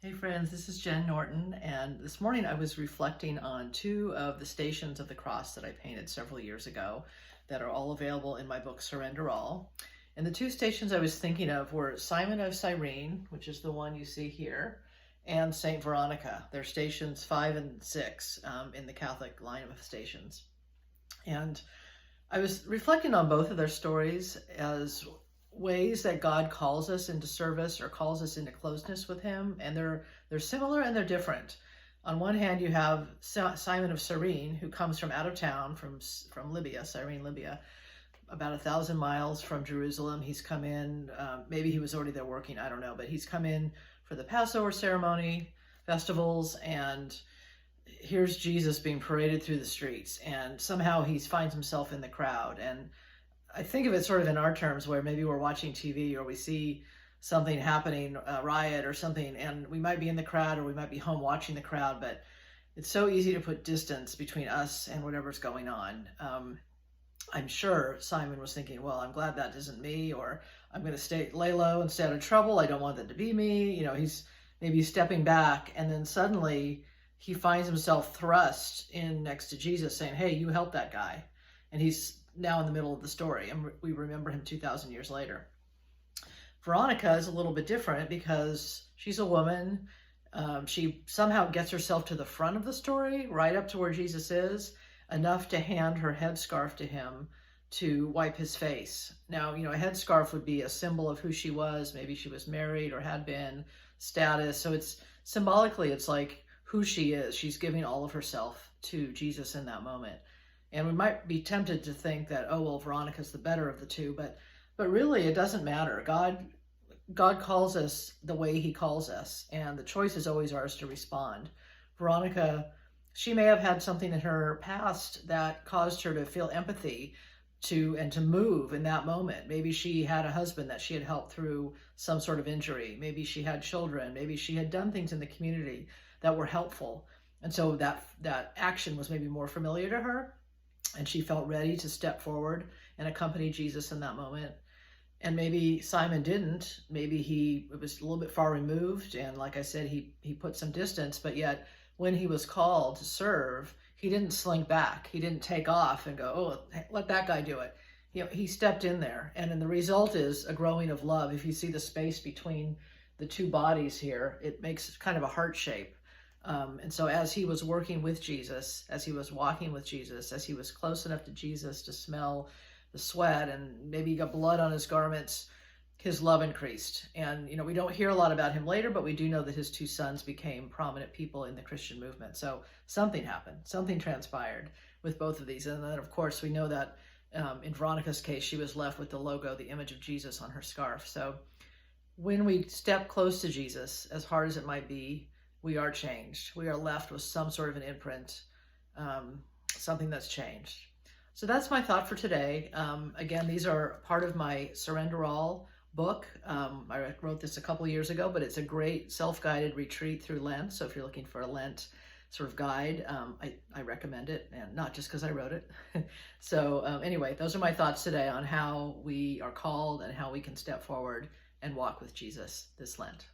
Hey friends, this is Jen Norton, and this morning I was reflecting on two of the stations of the cross that I painted several years ago that are all available in my book Surrender All. And the two stations I was thinking of were Simon of Cyrene, which is the one you see here, and St. Veronica. They're stations 5 and 6 in the Catholic line of stations. And I was reflecting on both of their stories as ways that God calls us into service or calls us into closeness with him, and they're similar and they're different. On one hand, you have Simon of Cyrene, who comes from out of town, from Libya, Cyrene, Libya, about 1,000 miles from Jerusalem. He's come in, maybe he was already there working, I don't know, but he's come in for the Passover ceremony, festivals, and here's Jesus being paraded through the streets, and somehow he finds himself in the crowd. And I think of it sort of in our terms, where maybe we're watching TV or we see something happening, a riot or something, and we might be in the crowd or we might be home watching the crowd, but it's so easy to put distance between us and whatever's going on. I'm sure Simon was thinking, well, I'm glad that isn't me, or I'm going to lay low and stay out of trouble. I don't want that to be me. He's maybe stepping back, and then suddenly he finds himself thrust in next to Jesus saying, hey, you help that guy. And he's now in the middle of the story, and we remember him 2,000 years later. Veronica is a little bit different because she's a woman. She somehow gets herself to the front of the story, right up to where Jesus is, enough to hand her headscarf to him to wipe his face. Now, a headscarf would be a symbol of who she was. Maybe she was married or had been, status. So it's symbolically, it's like who she is. She's giving all of herself to Jesus in that moment. And we might be tempted to think that, oh, well, Veronica's the better of the two, but really it doesn't matter. God calls us the way he calls us, and the choice is always ours to respond. Veronica, she may have had something in her past that caused her to feel empathy and to move in that moment. Maybe she had a husband that she had helped through some sort of injury. Maybe she had children. Maybe she had done things in the community that were helpful. And so that action was maybe more familiar to her, and she felt ready to step forward and accompany Jesus in that moment. And maybe Simon didn't. Maybe it was a little bit far removed, and like I said, he put some distance, but yet when he was called to serve, he didn't slink back. He didn't take off and go, oh, let that guy do it. He stepped in there, and then the result is a growing of love. If you see the space between the two bodies here, it makes kind of a heart shape. And so as he was working with Jesus, as he was walking with Jesus, as he was close enough to Jesus to smell the sweat and maybe he got blood on his garments, his love increased. And, we don't hear a lot about him later, but we do know that his two sons became prominent people in the Christian movement. So something happened, something transpired with both of these. And then, of course, we know that in Veronica's case, she was left with the logo, the image of Jesus on her scarf. So when we step close to Jesus, as hard as it might be, we are changed. We are left with some sort of an imprint, something that's changed. So that's my thought for today. Again, these are part of my Surrender All book. I wrote this a couple years ago, but it's a great self-guided retreat through Lent. So if you're looking for a Lent sort of guide, I recommend it, and not just because I wrote it. So anyway, those are my thoughts today on how we are called and how we can step forward and walk with Jesus this Lent.